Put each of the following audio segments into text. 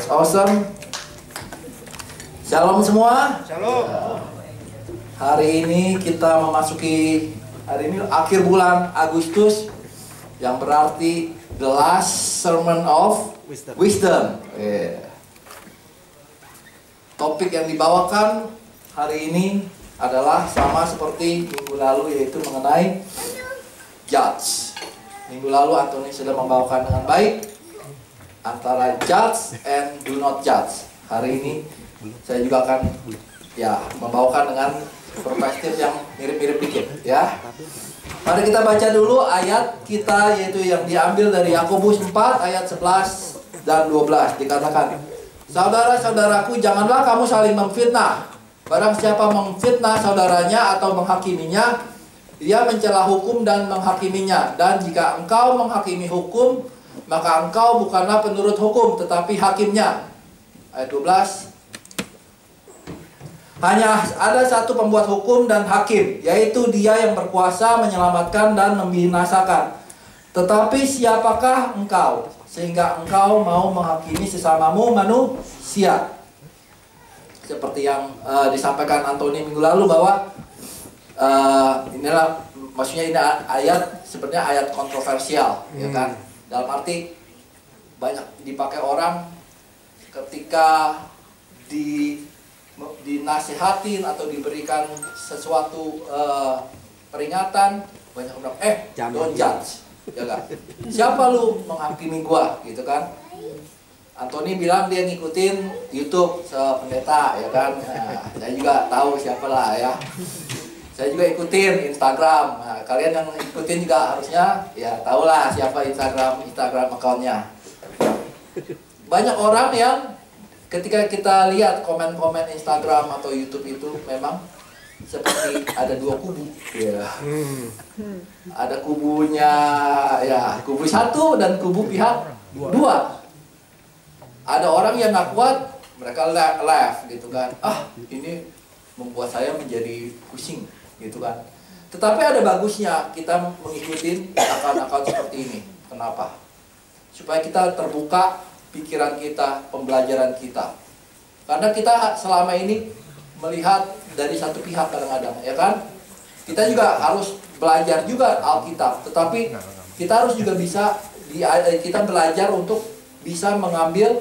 That's awesome. Shalom semua. Shalom. Hari ini kita memasuki akhir bulan Agustus, yang berarti the last sermon of wisdom. Topik yang dibawakan hari ini adalah sama seperti minggu lalu, yaitu mengenai judge. Minggu lalu Anthony sudah membawakan dengan baik antara judge and do not judge. Hari ini saya juga akan membawakan dengan perspektif yang mirip-mirip dikit ya. Mari kita baca dulu ayat kita, yaitu yang diambil dari Yakobus 4 ayat 11 dan 12. Dikatakan, saudara-saudaraku, janganlah kamu saling memfitnah. Barang siapa memfitnah saudaranya atau menghakiminya, dia mencela hukum dan menghakiminya. Dan jika engkau menghakimi hukum, maka engkau bukanlah penurut hukum, tetapi hakimnya. Ayat 12. Hanya ada satu pembuat hukum dan hakim, yaitu dia yang berkuasa menyelamatkan dan membinasakan. Tetapi siapakah engkau, sehingga engkau mau menghakimi sesamamu manusia? Seperti yang disampaikan Anthony minggu lalu, bahwa inilah, maksudnya ini ayat sebenarnya ayat kontroversial, ya kan? Dalam arti banyak dipakai orang ketika dinasihatin atau diberikan sesuatu peringatan, banyak orang don't judge, ya kan? Siapa lu menghakimi gua, gitu kan? Anthony bilang dia ngikutin YouTube pendeta, ya kan? Nah, saya juga tahu siapa lah ya. Saya juga ikutin Instagram. Nah, kalian yang ikutin juga harusnya ya tahulah siapa Instagram akunnya. Banyak orang yang ketika kita lihat komen-komen Instagram atau YouTube itu memang seperti ada dua kubu, ya. Ada kubunya, ya, kubu satu dan kubu pihak dua. Ada orang yang nggak kuat, mereka laugh gitu kan. Ini membuat saya menjadi pusing, gitu kan. Tetapi ada bagusnya kita mengikuti akal-akal seperti ini. Kenapa? Supaya kita terbuka pikiran kita, pembelajaran kita. Karena kita selama ini melihat dari satu pihak kadang-kadang, ya kan? Kita juga harus belajar juga Alkitab, tetapi kita harus juga bisa kita belajar untuk bisa mengambil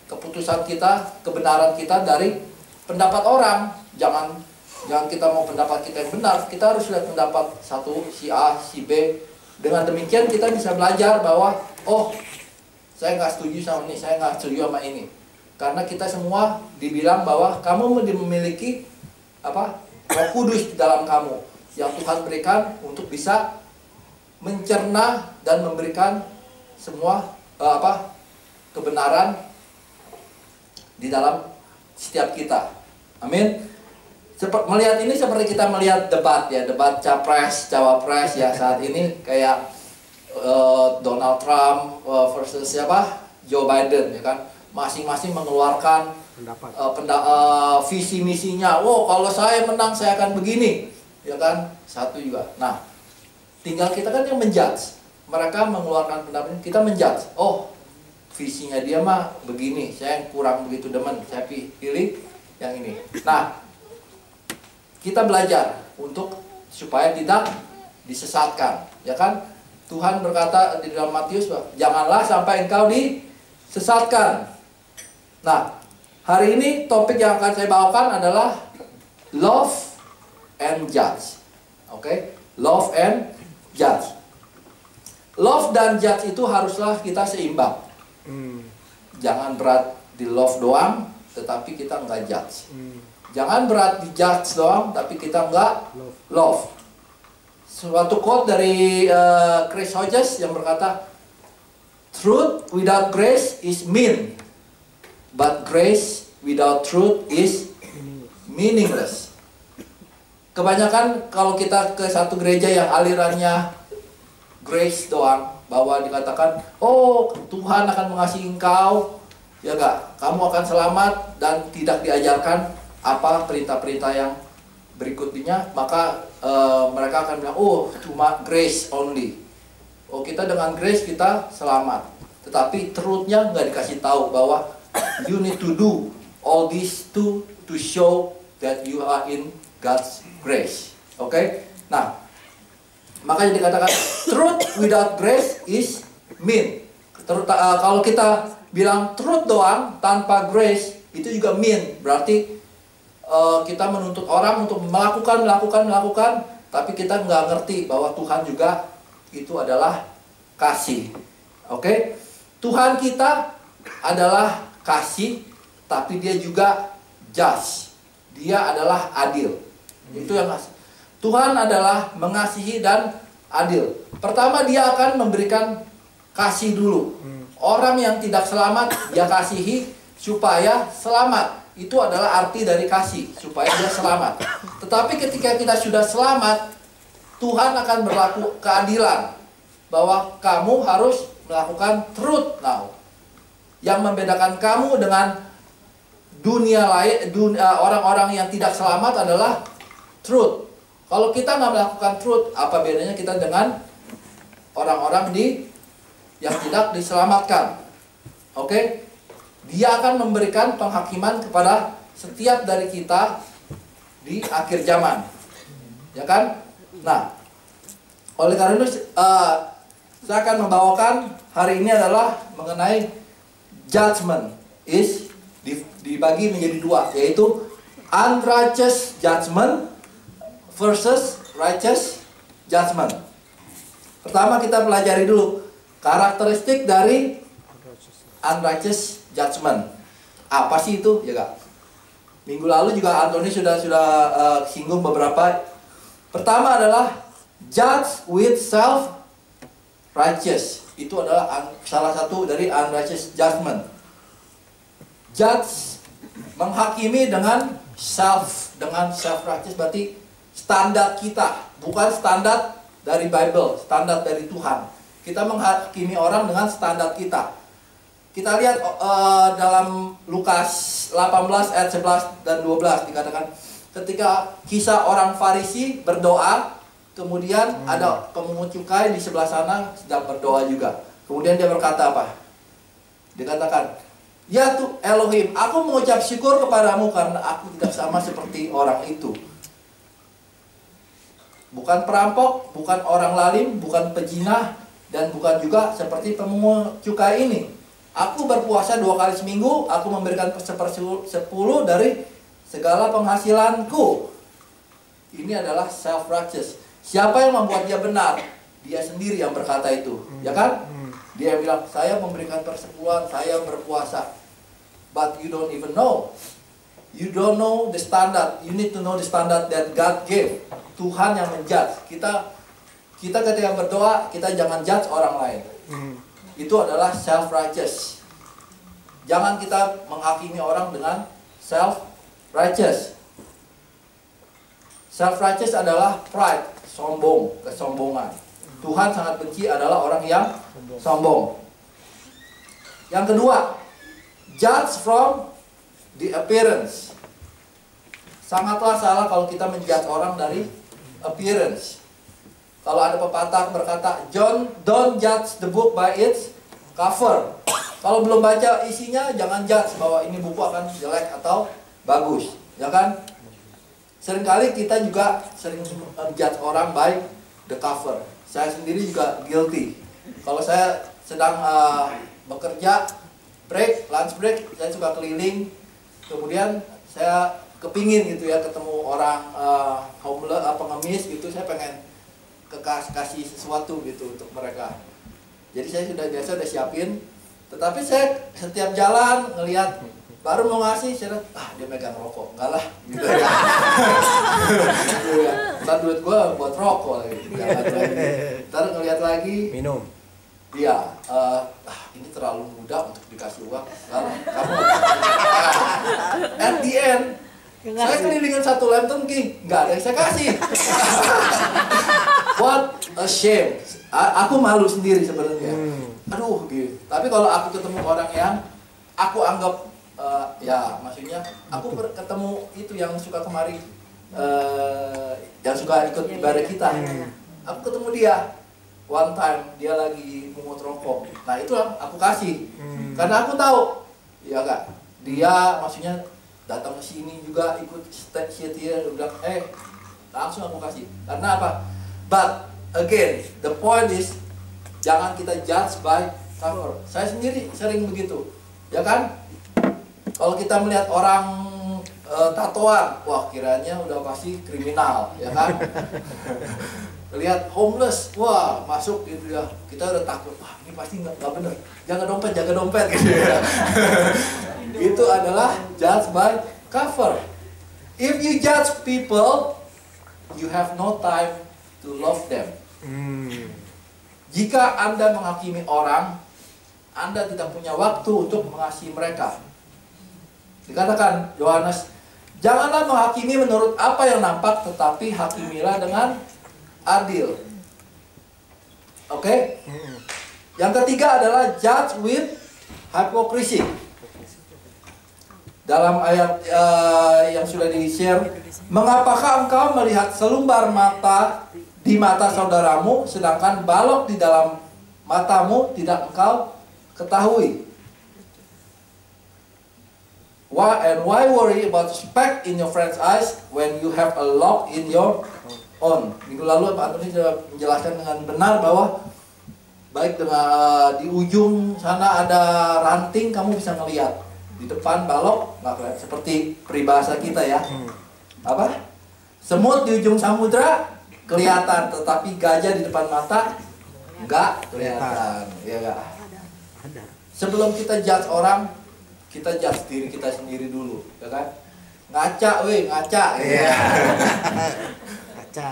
keputusan kita, kebenaran kita dari pendapat orang. Jangan kita mau pendapat kita yang benar, kita harus lihat pendapat satu, si A, si B. Dengan demikian kita bisa belajar bahwa saya nggak setuju sama ini, saya nggak setuju sama ini. Karena kita semua dibilang bahwa kamu memiliki Roh Kudus di dalam kamu yang Tuhan berikan untuk bisa mencerna dan memberikan semua kebenaran di dalam setiap kita. Amin. Melihat ini seperti kita melihat debat ya, debat capres, cawapres ya saat ini, kayak Donald Trump versus Joe Biden, ya kan? Masing-masing mengeluarkan visi misinya. Kalau saya menang saya akan begini, ya kan? Satu juga. Nah, tinggal kita kan yang menjudge. Mereka mengeluarkan pendapat, kita menjudge. Visinya dia mah begini, saya yang kurang begitu demen, saya pilih yang ini. Nah, kita belajar untuk supaya tidak disesatkan, ya kan? Tuhan berkata di dalam Matius, janganlah sampai engkau disesatkan. Nah, hari ini topik yang akan saya bawakan adalah love and judge. Oke? Love and judge. Love dan judge itu haruslah kita seimbang. Jangan berat di love doang, tetapi kita enggak judge. Jangan berat di judge doang, tapi kita enggak love. Suatu quote dari Chris Hodges yang berkata, truth without grace is mean, but grace without truth is meaningless. Kebanyakan kalau kita ke satu gereja yang alirannya grace doang, bahwa dikatakan, Tuhan akan mengasihi engkau, ya enggak, kamu akan selamat, dan tidak diajarkan perintah-perintah yang berikutnya, maka mereka akan bilang, cuma grace only. Kita dengan grace kita selamat. tetapi truth-nya nggak dikasih tahu bahwa you need to do all this to show that you are in God's grace. Oke? Nah, makanya dikatakan truth without grace is mean. Kalau kita bilang truth doang tanpa grace, itu juga mean. Berarti kita menuntut orang untuk melakukan, tapi kita nggak ngerti bahwa Tuhan juga itu adalah kasih. Oke? Tuhan kita adalah kasih, tapi dia juga just. Dia adalah adil. Itu yang Tuhan adalah mengasihi dan adil. Pertama, dia akan memberikan kasih dulu. Orang yang tidak selamat dia kasihi supaya selamat. Itu adalah arti dari kasih, supaya dia selamat. Tetapi ketika kita sudah selamat, Tuhan akan berlaku keadilan bahwa kamu harus melakukan truth now. Yang membedakan kamu dengan dunia lain, orang-orang yang tidak selamat adalah truth. Kalau kita nggak melakukan truth, apa bedanya kita dengan orang-orang yang tidak diselamatkan? Oke? Dia akan memberikan penghakiman kepada setiap dari kita di akhir zaman. Ya kan? Nah, oleh karena itu saya akan membawakan hari ini adalah mengenai judgment is dibagi menjadi dua, yaitu unrighteous judgment versus righteous judgment. Pertama kita pelajari dulu karakteristik dari unrighteous judgment. Apa sih itu? Ya Kak. Minggu lalu juga Anthony sudah singgung beberapa. Pertama adalah judge with self righteous. Itu adalah salah satu dari unrighteous judgment. Judge menghakimi dengan self righteous, berarti standar kita, bukan standar dari Bible, standar dari Tuhan. Kita menghakimi orang dengan standar kita. Kita lihat dalam Lukas 18 ayat 11 dan 12 dikatakan ketika kisah orang Farisi berdoa, kemudian ada pemungut cukai di sebelah sana sedang berdoa juga. Kemudian dia berkata apa? Dikatakan, "Ya Tuh Elohim, aku mengucap syukur kepadamu karena aku tidak sama seperti orang itu." Bukan perampok, bukan orang lalim, bukan pejinah, dan bukan juga seperti pemungut cukai ini. Aku berpuasa 2 kali seminggu, aku memberikan 1/10 dari segala penghasilanku. Ini adalah self-righteous. Siapa yang membuat dia benar? Dia sendiri yang berkata itu, ya kan? Dia bilang, saya memberikan persepuluhan, saya berpuasa. But you don't even know. You don't know the standard. You need to know the standard that God gave. Tuhan yang menjudge. Kita ketika berdoa, kita jangan judge orang lain. Itu adalah self-righteous. Jangan kita menghakimi orang dengan self-righteous. Self-righteous adalah pride, sombong, kesombongan. Tuhan sangat benci adalah orang yang sombong. Yang kedua, judge from the appearance. Sangatlah salah kalau kita menjudge orang dari appearance. Kalau ada pepatah berkata, don't judge the book by its cover. Kalau belum baca isinya, jangan judge bahwa ini buku akan jelek atau bagus, ya kan? Seringkali kita juga sering judge orang by the cover. Saya sendiri juga guilty. Kalau saya sedang bekerja, lunch break, saya suka keliling. Kemudian saya kepingin gitu ya ketemu orang homeless, pengemis gitu, saya pengen kasih sesuatu gitu untuk mereka. Jadi saya sudah siapin. Tetapi saya setiap jalan ngelihat baru mau ngasih, saya dia megang rokok, enggak lah gitu ya. Gitu ya. Ntar duit gue buat rokok lagi. Ntar ngelihat lagi minum. Iya, ini terlalu mudah untuk dikasih uang. Enggak lah, kamu. At the end, saya kelilingin 1 lem tengking, nggak ada yang saya kasih. What a shame. Aku malu sendiri sebenarnya. Aduh, gitu. Tapi kalau aku ketemu orang yang aku anggap ya maksudnya aku ketemu itu yang suka kemari, yang suka ikut ibadah kita. Aku ketemu dia, one time dia lagi mungut rokok. Nah itu aku kasih, karena aku tahu, ya enggak, dia maksudnya datang ke sini juga ikut setir, udah langsung aku kasih. Karena apa? But again, the point is jangan kita judge by cover. Saya sendiri sering begitu, ya kan? Kalau kita melihat orang tatoan, wah kiranya udah pasti kriminal, ya kan? Lihat homeless, wah masuk gitu ya, kita udah takut, wah ini pasti nggak bener, jaga dompet gitu ya. Itu adalah judge by cover. If you judge people, you have no time to love them. Jika Anda menghakimi orang, Anda tidak punya waktu untuk mengasihi mereka. Dikatakan Yohanes, janganlah menghakimi menurut apa yang nampak, tetapi hakimilah dengan adil. Oke? Yang ketiga adalah judge with hypocrisy. Dalam ayat yang sudah di-share, mengapakah engkau melihat selumbar mata di mata saudaramu, sedangkan balok di dalam matamu tidak engkau ketahui? Why worry about a speck in your friend's eyes when you have a log in your own? Minggu lalu Pak Antoni sudah menjelaskan dengan benar bahwa baik dengan di ujung sana ada ranting, kamu bisa ngelihat, di depan balok nggak kelihatan. Seperti peribahasa kita ya, apa? Semut di ujung samudra kelihatan, tetapi gajah di depan mata nggak kelihatan, ya nggak? Sebelum kita judge orang, kita judge diri kita sendiri dulu, ya kan? Ngaca, ngaca. Yeah.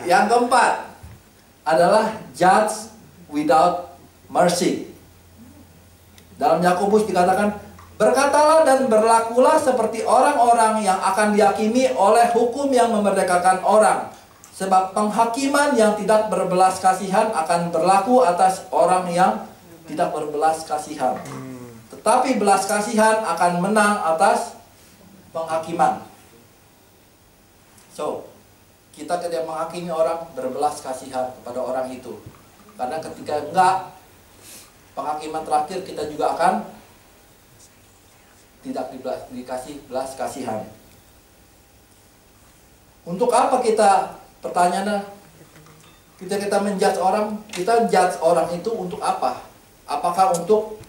Yang keempat adalah judge without mercy. Dalam Yakobus dikatakan, berkatalah dan berlakulah seperti orang-orang yang akan dihakimi oleh hukum yang memerdekakan orang. Sebab penghakiman yang tidak berbelas kasihan akan berlaku atas orang yang tidak berbelas kasihan. Tetapi belas kasihan akan menang atas penghakiman. So, kita ketika menghakimi orang, berbelas kasihan kepada orang itu. Karena ketika enggak, penghakiman terakhir kita juga akan tidak dikasih belas kasihan. Untuk apa kita, pertanyaannya, kita menjudge orang, kita judge orang itu untuk apa? Apakah untuk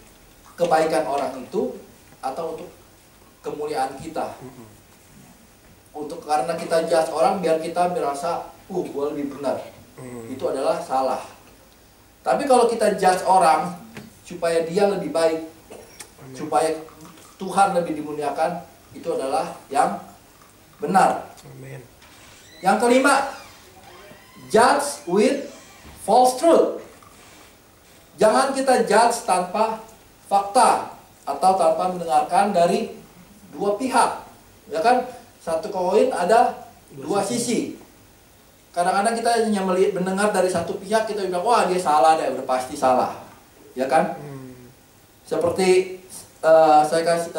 kebaikan orang itu atau untuk kemuliaan kita? Untuk karena kita judge orang biar kita merasa, gue lebih benar. Itu adalah salah. Tapi kalau kita judge orang supaya dia lebih baik, supaya Tuhan lebih dimuliakan, itu adalah yang benar. Amen. Yang kelima, judge with false truth. Jangan kita judge tanpa fakta atau tanpa mendengarkan dari dua pihak, ya kan? Satu koin ada dua sisi. Kadang-kadang kita hanya mendengar dari satu pihak, kita bilang wah dia salah deh, udah pasti salah, ya kan? Seperti saya kasih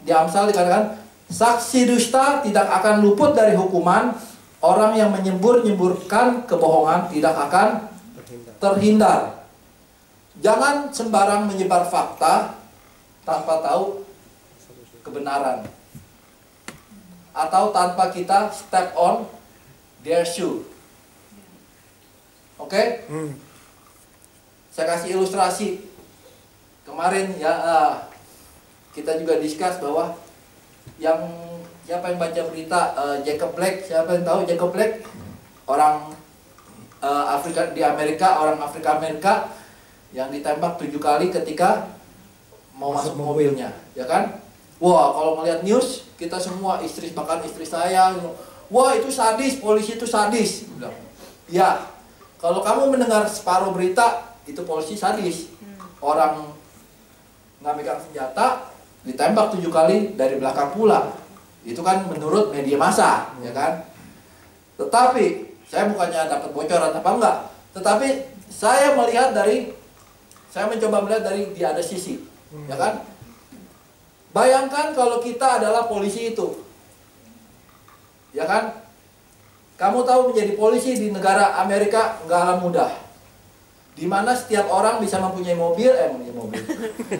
di Amsal dikatakan, saksi dusta tidak akan luput dari hukuman, orang yang menyembur-nyemburkan kebohongan tidak akan terhindar. Jangan sembarang menyebar fakta tanpa tahu kebenaran, atau tanpa kita step on their shoe. Oke? Saya kasih ilustrasi. Kemarin ya kita juga discuss bahwa yang siapa yang baca berita Jacob Blake, siapa yang tahu Jacob Blake? Orang Afrika di Amerika, orang Afrika Amerika yang ditembak 7 kali ketika mau masuk mobilnya, ya kan? Wah, kalau melihat news, kita semua bahkan istri saya, wah itu sadis, polisi itu sadis. Bilang, ya, kalau kamu mendengar separuh berita, itu polisi sadis. Orang nggak megang senjata, ditembak 7 kali dari belakang pula. Itu kan menurut media massa, ya kan? Tetapi, saya bukannya dapat bocoran apa enggak, tetapi saya mencoba melihat dari di ada sisi, ya kan? Bayangkan kalau kita adalah polisi itu, ya kan? Kamu tahu menjadi polisi di negara Amerika nggak mudah. di mana setiap orang bisa mempunyai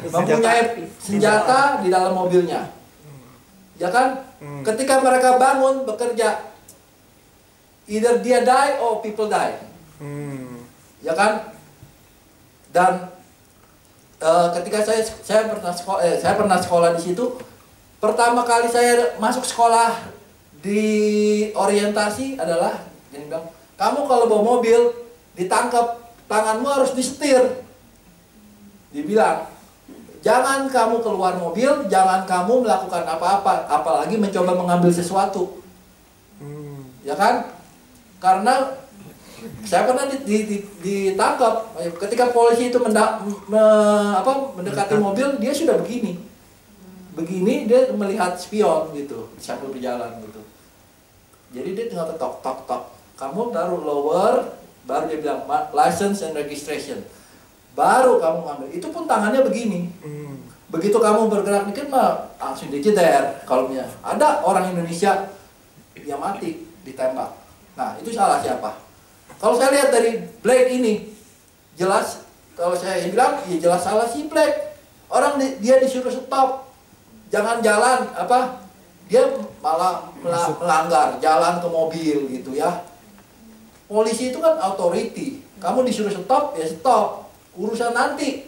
mempunyai senjata di dalam mobilnya. Ya kan? Ketika mereka bangun bekerja, either dia die or people die. Ya kan? Dan ketika saya pernah sekolah di situ, pertama kali saya masuk sekolah di orientasi adalah dia bilang, kamu kalau bawa mobil ditangkap, tanganmu harus disetir. Dibilang, jangan kamu keluar mobil, jangan kamu melakukan apa-apa, apalagi mencoba mengambil sesuatu. Ya kan? Karena saya pernah ditangkap ketika polisi itu mendekati mobil, dia sudah begini dia melihat spion gitu sambil berjalan gitu. Jadi dia tinggal tok tok tok, kamu taruh lower, baru dia bilang license and registration, baru kamu ngambil. Itu pun tangannya begini. Begitu kamu bergerak dikit mah langsung dijeder. Kalau ada orang Indonesia yang mati ditembak, nah itu salah siapa? Kalau saya lihat dari Blake ini, jelas kalau saya bilang ya jelas salah si Blake. Orang dia disuruh stop, jangan jalan dia malah melanggar, jalan ke mobil gitu ya. Polisi itu kan authority, kamu disuruh stop ya stop, urusan nanti.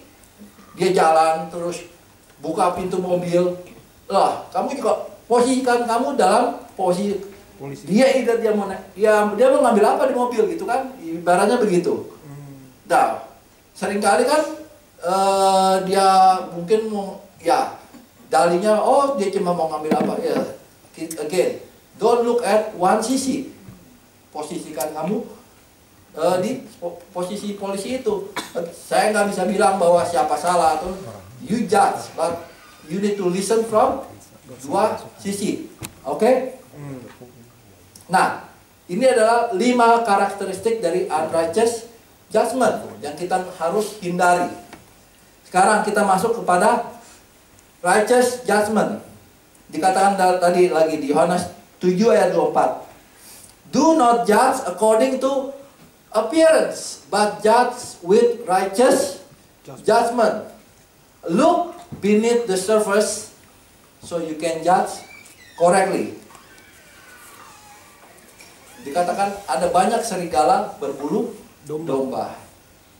Dia jalan terus buka pintu mobil, lah kamu juga posisikan kamu dalam posisi polisi. Dia mau ngambil apa di mobil gitu kan, ibaratnya begitu. Nah seringkali kan dia mungkin dalihnya, oh dia cuma mau ngambil apa ya. Again, don't look at one sisi. Posisikan kamu di posisi polisi itu. Saya nggak bisa bilang bahwa siapa salah atau you judge, but you need to listen from dua sisi. Oke? Nah, ini adalah 5 karakteristik dari unrighteous judgment yang kita harus hindari. Sekarang kita masuk kepada righteous judgment. Dikatakan tadi lagi di Yohanes 7 ayat 24. Do not judge according to appearance, but judge with righteous judgment. Look beneath the surface so you can judge correctly. Dikatakan ada banyak serigala berbulu domba.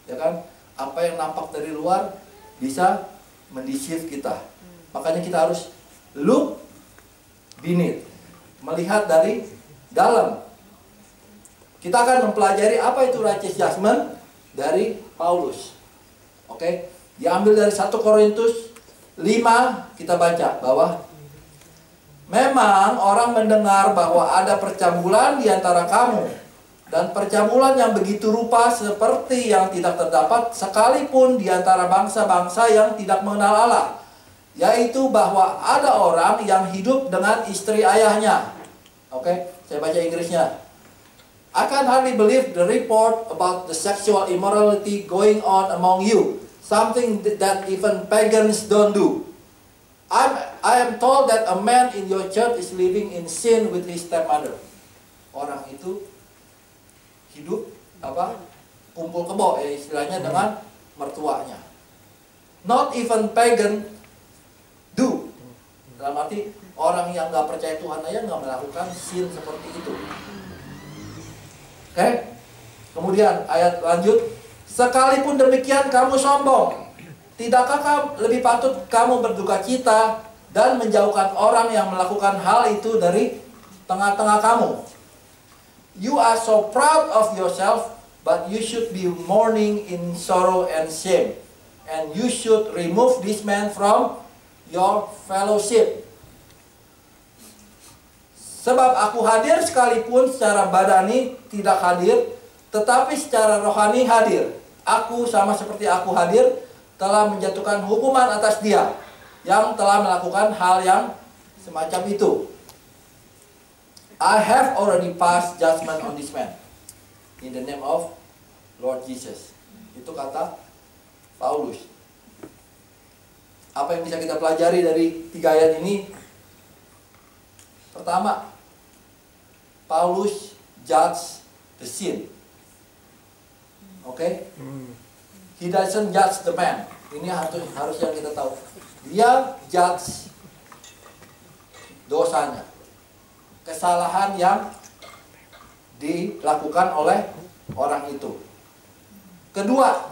Ya kan? Apa yang nampak dari luar bisa mendeceive kita. Makanya kita harus look beneath, melihat dari dalam. Kita akan mempelajari apa itu righteous judgment dari Paulus. Oke, diambil dari 1 Korintus 5, kita baca bahwa memang orang mendengar bahwa ada percabulan di antara kamu, dan percabulan yang begitu rupa seperti yang tidak terdapat sekalipun di antara bangsa-bangsa yang tidak mengenal Allah, yaitu bahwa ada orang yang hidup dengan istri ayahnya. Oke, saya baca Inggrisnya. I can hardly believe the report about the sexual immorality going on among you, something that even pagans don't do. I am told that a man in your church is living in sin with his stepmother. Orang itu hidup kumpul kebo ya istilahnya dengan mertuanya. Not even pagan do. Dalam arti orang yang nggak percaya Tuhan aja nggak melakukan sin seperti itu. Oke. Kemudian ayat lanjut. Sekalipun demikian kamu sombong, tidakkah lebih patut kamu berduka cita dan menjauhkan orang yang melakukan hal itu dari tengah-tengah kamu? You are so proud of yourself, but you should be mourning in sorrow and shame, and you should remove this man from your fellowship. Sebab aku hadir sekalipun secara badani tidak hadir, tetapi secara rohani hadir. Aku sama seperti aku hadir telah menjatuhkan hukuman atas dia yang telah melakukan hal yang semacam itu. I have already passed judgment on this man in the name of Lord Jesus. Itu kata Paulus. Apa yang bisa kita pelajari dari 3 ayat ini? Pertama, Paulus judge the sin. Oke? He doesn't judge the man. Ini harus yang kita tahu. Dia judge dosanya, kesalahan yang dilakukan oleh orang itu. Kedua,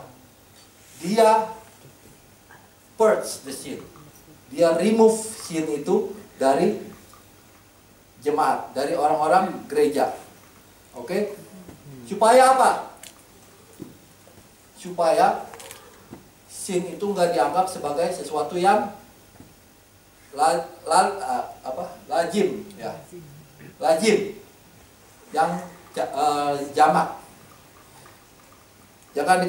dia purge the sin. Dia remove sin itu dari jemaat, dari orang-orang gereja. Oke? Supaya apa? Supaya sin itu nggak dianggap sebagai sesuatu yang lazim, ya. Lazim. Yang jamak. Jangan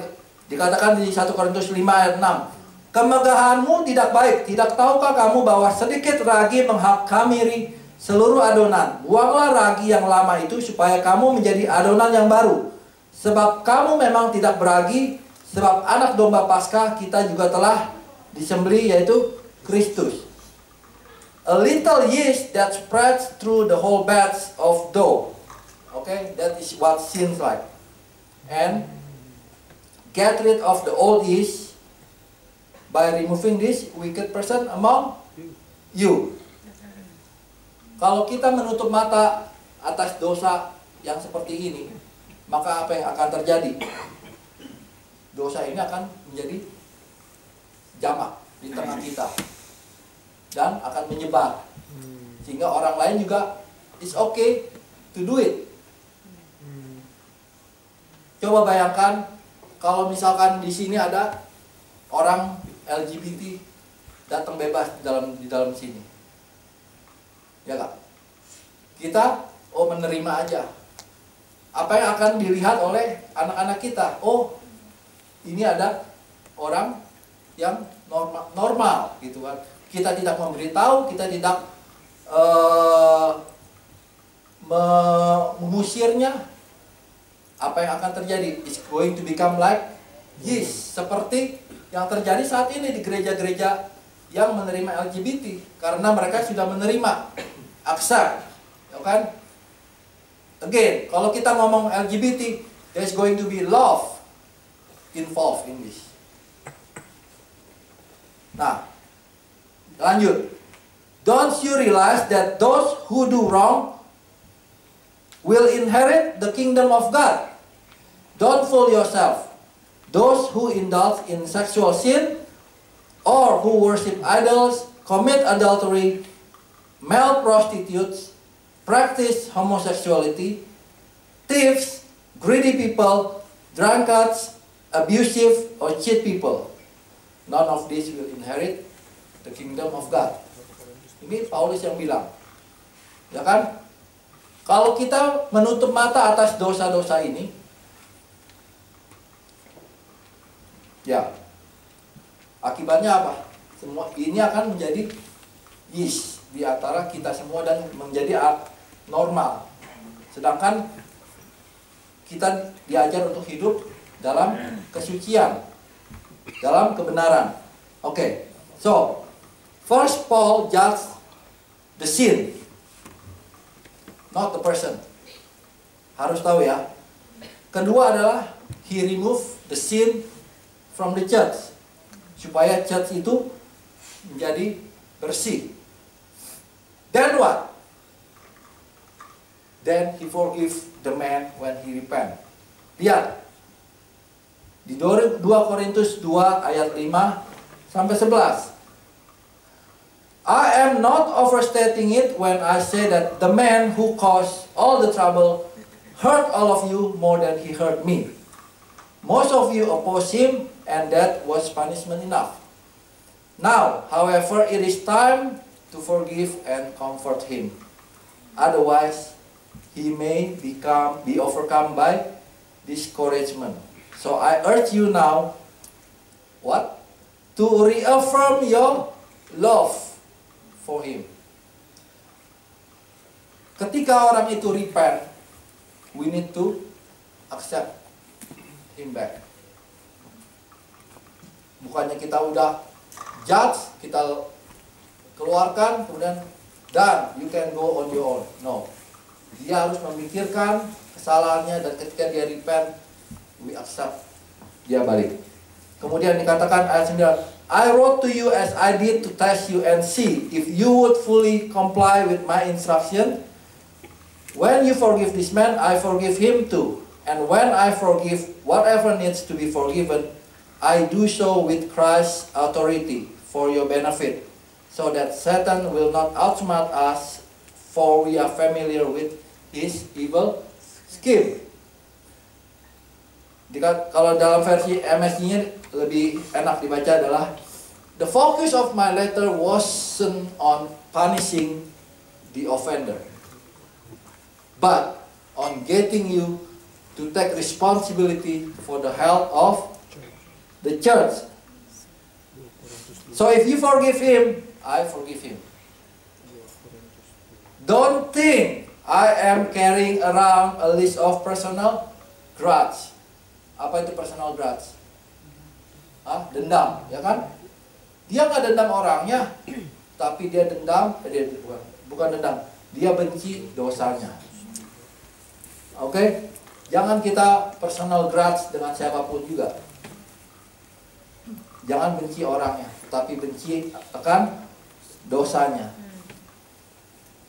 dikatakan di 1 Korintus 5 ayat 6. Kemegahanmu tidak baik. Tidak tahukah kamu bahwa sedikit ragi menghamiri seluruh adonan? Buanglah ragi yang lama itu supaya kamu menjadi adonan yang baru. Sebab kamu memang tidak beragi. Sebab anak domba Paskah kita juga telah disembelih, yaitu Kristus. A little yeast that spreads through the whole batch of dough. Okay, that is what sin's like. And get rid of the old yeast by removing this wicked person among you. Kalau kita menutup mata atas dosa yang seperti ini, maka apa yang akan terjadi? Dosa ini akan menjadi jamak di tengah kita dan akan menyebar, sehingga orang lain juga it's okay to do it. Coba bayangkan kalau misalkan di sini ada orang LGBT datang bebas di dalam sini, ya kak? Kita menerima aja. Apa yang akan dilihat oleh anak-anak kita? Oh, ini ada orang yang normal gitu kan. Kita tidak memberitahu, kita tidak mengusirnya. Apa yang akan terjadi? It's going to become like yeast, seperti yang terjadi saat ini di gereja-gereja yang menerima LGBT, karena mereka sudah menerima, accept, ya kan? Again, kalau kita ngomong LGBT, there's going to be love involved in this. Nah, lanjut. Don't you realize that those who do wrong will inherit the kingdom of God? Don't fool yourself. Those who indulge in sexual sin, or who worship idols, commit adultery, male prostitutes, practice homosexuality, thieves, greedy people, drunkards, abusive, or cheat people, none of these will inherit the kingdom of God. Ini Paulus yang bilang, ya kan? Kalau kita menutup mata atas dosa-dosa ini, ya, akibatnya apa? Semua ini akan menjadi yeast di antara kita semua dan menjadi normal. Sedangkan kita diajar untuk hidup dalam kesucian, dalam kebenaran. Okay, so first Paul judged the sin, not the person. Harus tahu ya. Kedua adalah he removed the sin from the church, supaya church itu menjadi bersih. Then what? Then he forgive the man when he repent. Lihat di 2 Korintus 2 ayat 5 sampai 11. I am not overstating it when I say that the man who caused all the trouble hurt all of you more than he hurt me. Most of you oppose him, and that was punishment enough. Now, however, it is time to forgive and comfort him. Otherwise, he may be overcome by discouragement. So I urge you now, what? To reaffirm your love for him. Ketika orang itu repent, we need to accept him back. Bukannya kita udah judge, kita keluarkan, kemudian done, you can go on your own. No, dia harus memikirkan kesalahannya, dan ketika dia repent, we accept dia balik. Kemudian dikatakan ayat 9, I wrote to you as I did to test you and see if you would fully comply with my instruction. When you forgive this man, I forgive him too. And when I forgive whatever needs to be forgiven, I do so with Christ's authority for your benefit, so that Satan will not outsmart us, for we are familiar with his evil scheme. Kalau dalam versi MSG-nya lebih enak dibaca adalah, the focus of my letter wasn't on punishing the offender, but on getting you to take responsibility for the health of the church. So if you forgive him, I forgive him. Don't think I am carrying around a list of personal grudge. Apa itu personal grudge? Dendam, ya kan? Dia nggak dendam orangnya, tapi dia dendam, bukan dendam, dia benci dosanya. Oke? Jangan kita personal grudge dengan siapapun juga. Jangan benci orangnya, tapi benci akan dosanya.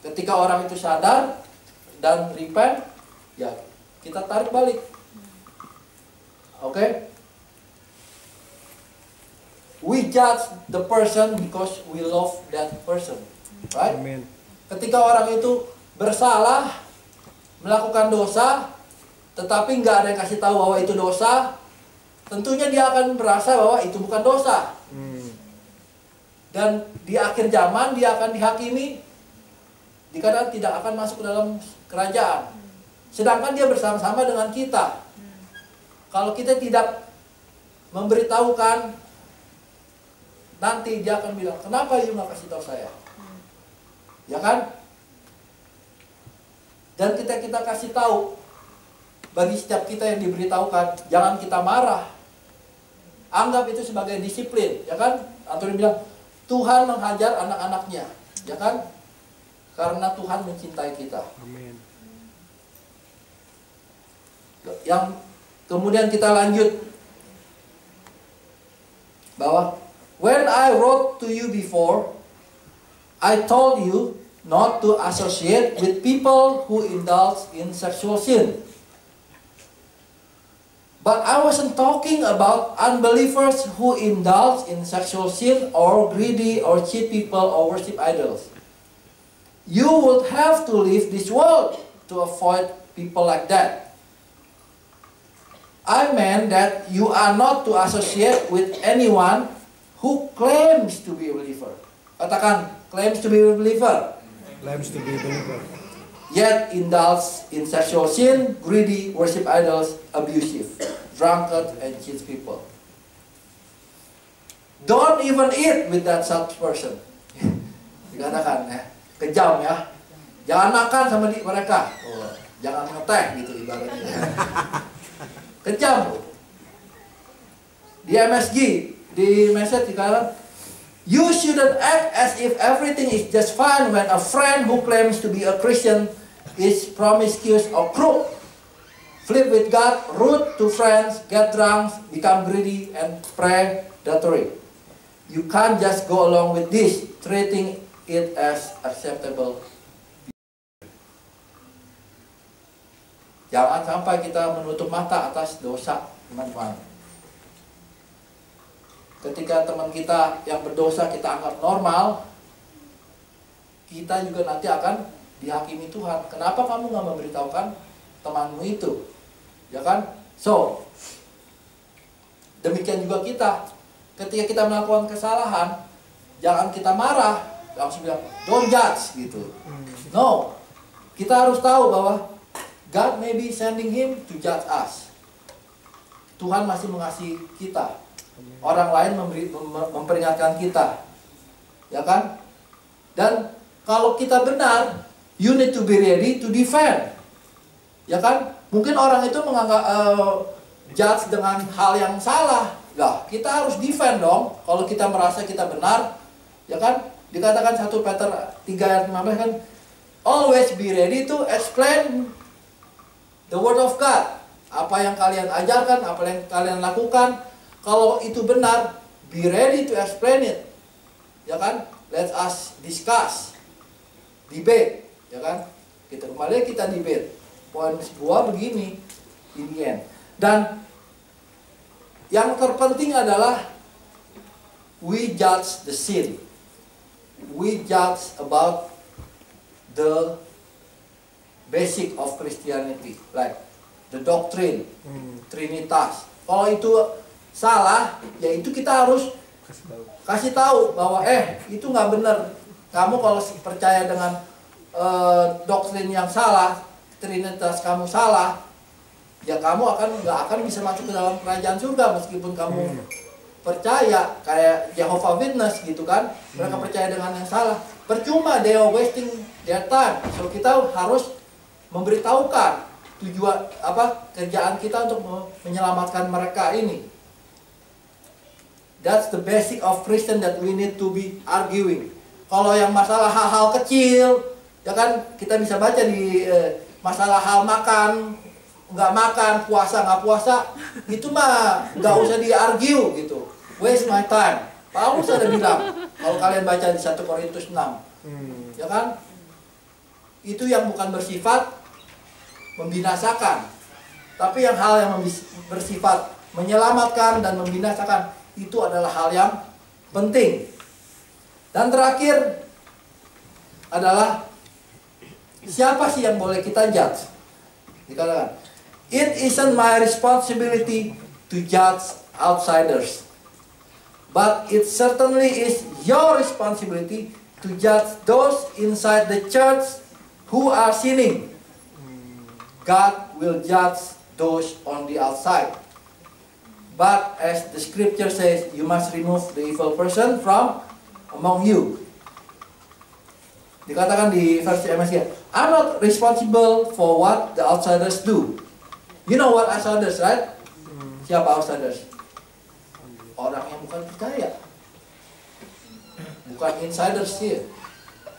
Ketika orang itu sadar dan repent, ya kita tarik balik. Oke? We judge the person because we love that person, right? Amen. Ketika orang itu bersalah, melakukan dosa, tetapi nggak ada yang kasih tahu bahwa itu dosa, tentunya dia akan merasa bahwa itu bukan dosa. Dan di akhir zaman dia akan dihakimi, dikatakan tidak akan masuk ke dalam kerajaan. Sedangkan dia bersama-sama dengan kita. Kalau kita tidak memberitahukan, nanti dia akan bilang, kenapa you nggak kasih tahu saya? Ya kan? Dan kita kasih tahu, bagi setiap kita yang diberitahukan, jangan kita marah. Anggap itu sebagai disiplin, ya kan? Antoni bilang, Tuhan menghajar anak-anaknya, ya kan? Karena Tuhan mencintai kita. Amin. Yang kemudian kita lanjut bahwa when I wrote to you before, I told you not to associate with people who indulge in sexual sin. But I wasn't talking about unbelievers who indulge in sexual sin or greedy or cheat people or worship idols. You would have to leave this world to avoid people like that. I meant that you are not to associate with anyone who claims to be a believer. Katakan, claims to be a believer. Claims to be a believer. Yet indulge in sexual sin, greedy, worship idols, abusive, drunkard, and cheat people. Don't even eat with that such person. Dikatakan ya, kejam ya. Jangan makan sama mereka. Jangan ngeteh gitu ibaratnya. Kejam. Di MSG, di message dikatakan, you shouldn't act as if everything is just fine when a friend who claims to be a Christian is promiscuous or crook. Flip with God, rude to friends, get drunk, become greedy, and predatory. You can't just go along with this, treating it as acceptable. Jangan sampai kita menutup mata atas dosa, teman-teman. Ketika teman kita yang berdosa kita anggap normal, kita juga nanti akan dihakimi Tuhan. Kenapa kamu nggak memberitahukan temanmu itu? Ya kan? So, demikian juga kita. Ketika kita melakukan kesalahan, jangan kita marah, langsung bilang, don't judge, gitu. No, kita harus tahu bahwa God may be sending him to judge us. Tuhan masih mengasihi kita. Orang lain memperingatkan kita, ya kan? Dan kalau kita benar, you need to be ready to defend, ya kan? Mungkin orang itu menganggap judge dengan hal yang salah, lah kita harus defend dong. Kalau kita merasa kita benar, ya kan? Dikatakan 1 Peter 3 ayat 15 kan, always be ready to explain the word of God. Apa yang kalian ajarkan, apa yang kalian lakukan. Kalau itu benar, be ready to explain it. Ya kan? Let us discuss. Debate, ya kan? Kita kembali kita debate. Poin gua begini, in the end. Dan yang terpenting adalah we judge the sin. We judge about the basic of Christianity, like the doctrine, Trinitas. Kalau itu salah, ya itu kita harus kasih tahu bahwa itu nggak benar. Kamu kalau percaya dengan doktrin yang salah, Trinitas kamu salah, ya kamu nggak akan bisa masuk ke dalam kerajaan surga meskipun kamu percaya kayak Jehovah Witness gitu kan. Mereka percaya dengan yang salah. Percuma, they are wasting their time. So kita harus memberitahukan tujuan kerjaan kita untuk menyelamatkan mereka ini. That's the basic of Christian that we need to be arguing. Kalau yang masalah hal-hal kecil, ya kan kita bisa baca di masalah hal makan, nggak makan, puasa nggak puasa, itu mah nggak usah di-argue gitu. Waste my time. Paulus ada bilang, kalau kalian baca di 1 Korintus 6, ya kan? Itu yang bukan bersifat membinasakan, tapi hal yang bersifat menyelamatkan dan membinasakan, itu adalah hal yang penting. Dan terakhir adalah siapa sih yang boleh kita judge? Dikatakan, it isn't my responsibility to judge outsiders, but it certainly is your responsibility to judge those inside the church who are sinning. God will judge those on the outside. But as the scripture says, you must remove the evil person from among you. Dikatakan di versi MSG, I'm not responsible for what the outsiders do. You know what outsiders, right? Siapa outsiders? Orang yang bukan percaya. Bukan insiders here.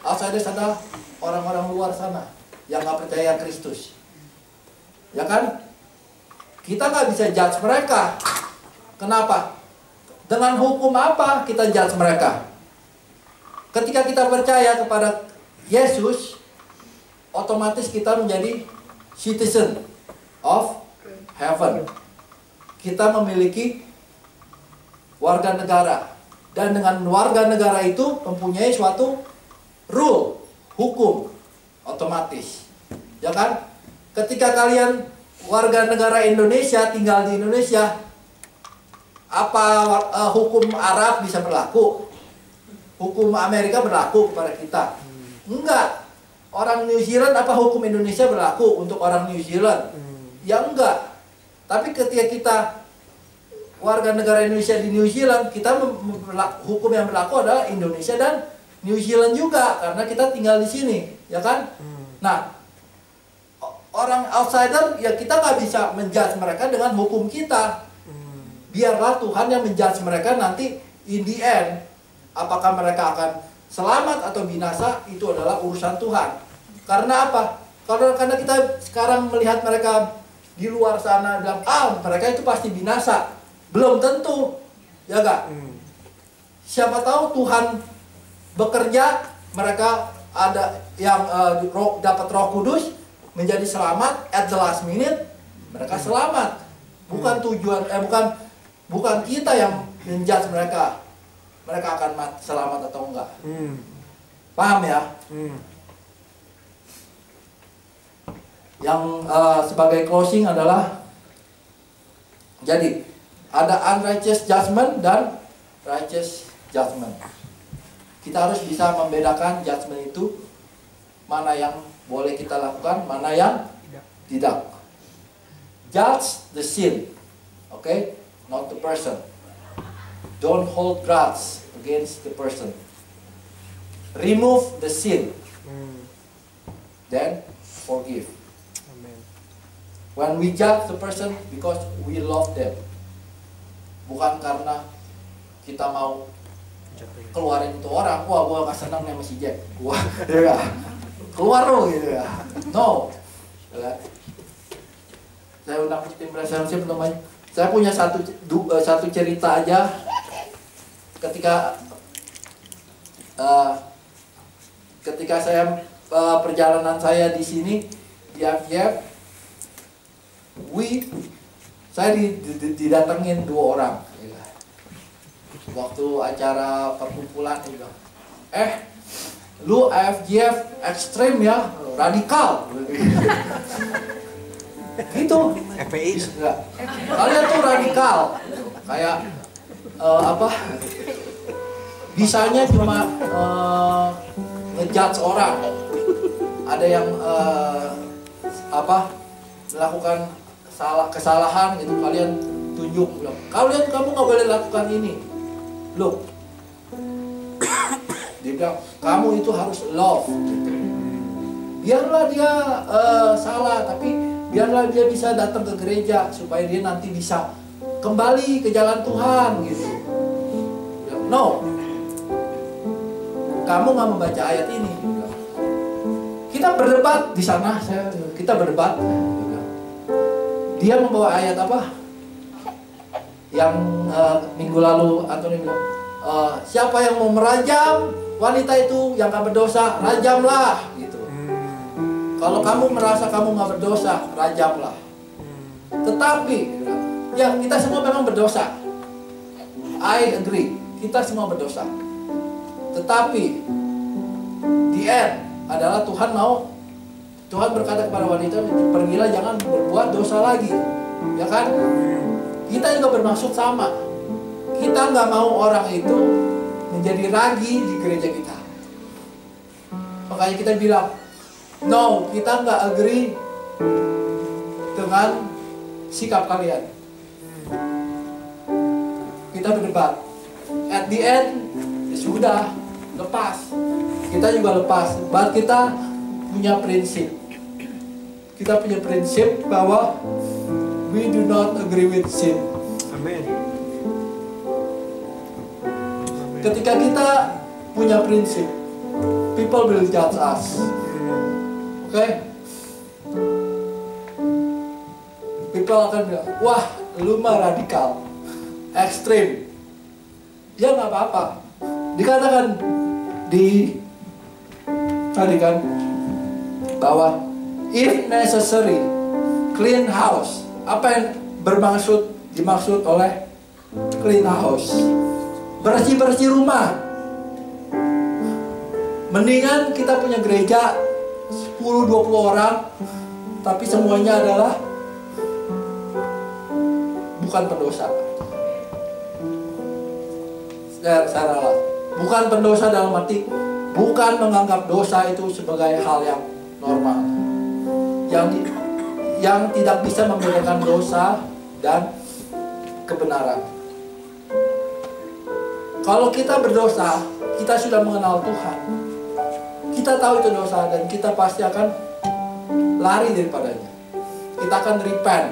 Outsiders adalah orang-orang luar sana yang nggak percaya Kristus. Ya kan? Kita nggak bisa judge mereka. Kenapa? Dengan hukum apa kita judge mereka? Ketika kita percaya kepada Yesus, otomatis kita menjadi citizen of heaven. Kita memiliki warga negara. Dan dengan warga negara itu mempunyai suatu rule, hukum, otomatis. Ya kan? Ketika kalian warga negara Indonesia, tinggal di Indonesia, apa hukum Arab bisa berlaku? Hukum Amerika berlaku kepada kita? Enggak. Orang New Zealand, apa hukum Indonesia berlaku untuk orang New Zealand? Ya enggak. Tapi ketika kita warga negara Indonesia di New Zealand, kita hukum yang berlaku adalah Indonesia dan New Zealand juga, karena kita tinggal di sini, ya kan? Nah, orang outsider, ya kita nggak bisa menjudge mereka dengan hukum kita. Biarlah Tuhan yang menjudge mereka nanti in the end. Apakah mereka akan selamat atau binasa, itu adalah urusan Tuhan. Karena apa? Karena kita sekarang melihat mereka di luar sana bilang, mereka itu pasti binasa. Belum tentu, ya gak? Siapa tahu Tuhan bekerja, mereka ada yang dapat Roh Kudus, menjadi selamat at the last minute, mereka selamat. Bukan tujuan, bukan kita yang menjudge mereka akan selamat atau enggak. Paham ya? Yang sebagai closing adalah, jadi ada unrighteous judgment dan righteous judgment. Kita harus bisa membedakan judgment itu, mana yang boleh kita lakukan, mana yang tidak. Judge the sin, okay? Not the person. Don't hold grudge against the person. Remove the sin. Then forgive. Amen. When we judge the person because we love them, bukan karena kita mau keluarin itu orang, wah gua gak senang nih sama si Jack, wah ya keluar lo gitu ya. No. Saya undang tim presiden namanya, Saya punya satu cerita aja ketika saya perjalanan saya di sini di FJF, saya didatengin 2 orang. Waktu acara perkumpulan dia bilang, lu FJF ekstrem ya, radikal. Gitu. FPI. Enggak. Kalian tuh radikal. Kayak bisanya cuma ngejudge orang. Ada yang melakukan kesalahan gitu, kalian tunjuk bilang, kamu nggak boleh lakukan ini. Loh. Dia bilang, kamu itu harus love gitu. Biarlah dia salah, tapi biarlah dia bisa datang ke gereja supaya dia nanti bisa kembali ke jalan Tuhan gitu. No, kamu nggak membaca ayat ini. Kita berdebat di sana, kita berdebat. Dia membawa ayat apa? Yang minggu lalu Antoni bilang, siapa yang mau merajam wanita itu yang gak berdosa, rajamlah gitu. Kalau kamu merasa kamu gak berdosa, rajamlah. Tetapi ya kita semua memang berdosa. I agree, kita semua berdosa. Tetapi the end adalah Tuhan berkata kepada wanita, pergilah, jangan berbuat dosa lagi. Ya kan? Kita juga bermaksud sama. Kita nggak mau orang itu menjadi ragi di gereja kita. Makanya kita bilang, no, kita nggak agree dengan sikap kalian. Kita berdebat. At the end, ya sudah, lepas. Kita juga lepas. But kita punya prinsip. Kita punya prinsip bahwa we do not agree with sin. Amin. Ketika kita punya prinsip, people will judge us. Oke? People akan bilang, wah, lu mah radikal, ekstrim. Ya nggak apa-apa. Dikatakan tadi kan bahwa if necessary, clean house. Apa yang dimaksud oleh clean house? Bersih-bersih rumah. Mendingan kita punya gereja 10-20 orang, tapi semuanya adalah bukan pendosa. Bukan pendosa dalam arti bukan menganggap dosa itu sebagai hal yang normal. Yang tidak bisa membedakan dosa dan kebenaran. Kalau kita berdosa, kita sudah mengenal Tuhan. Kita tahu itu dosa dan kita pasti akan lari daripadanya. Kita akan repent.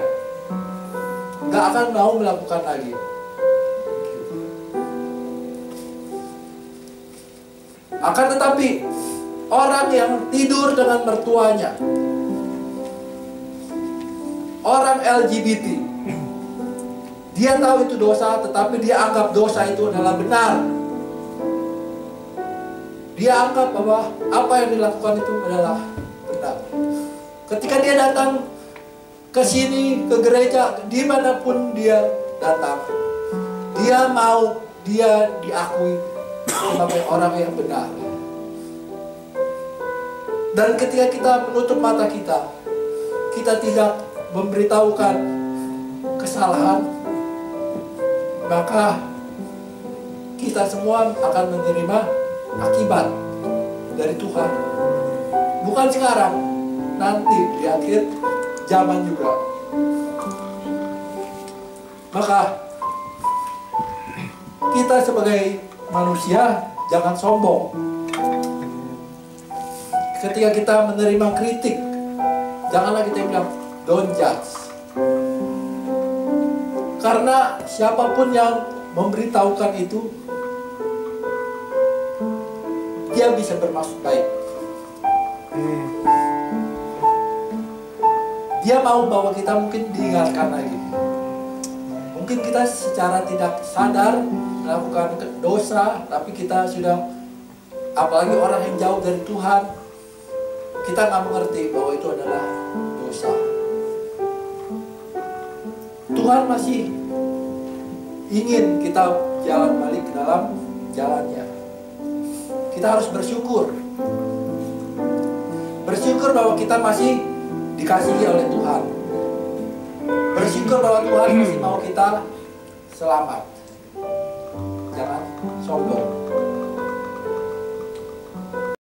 Gak akan mau melakukan lagi. Akan tetapi, orang yang tidur dengan mertuanya, orang LGBT, dia tahu itu dosa, tetapi dia anggap dosa itu adalah benar. Dia anggap bahwa apa yang dilakukan itu adalah benar. Ketika dia datang ke sini, ke gereja, dimanapun dia datang, dia mau dia diakui sebagai orang yang benar. Dan ketika kita menutup mata kita, kita tidak memberitahukan kesalahan, maka kita semua akan menerima akibat dari Tuhan. Bukan sekarang, nanti di akhir zaman juga. Maka kita sebagai manusia jangan sombong. Ketika kita menerima kritik, janganlah kita bilang don't judge. Karena siapapun yang memberitahukan itu, dia bisa bermaksud baik. Dia mau bahwa kita mungkin diingatkan lagi. Mungkin kita secara tidak sadar melakukan dosa, tapi kita sudah, apalagi orang yang jauh dari Tuhan, kita nggak mengerti bahwa itu adalah dosa. Tuhan masih ingin kita jalan balik ke dalam jalannya. Kita harus bersyukur. Bersyukur bahwa kita masih dikasihi oleh Tuhan. Bersyukur bahwa Tuhan masih mau kita selamat. Jangan sombong.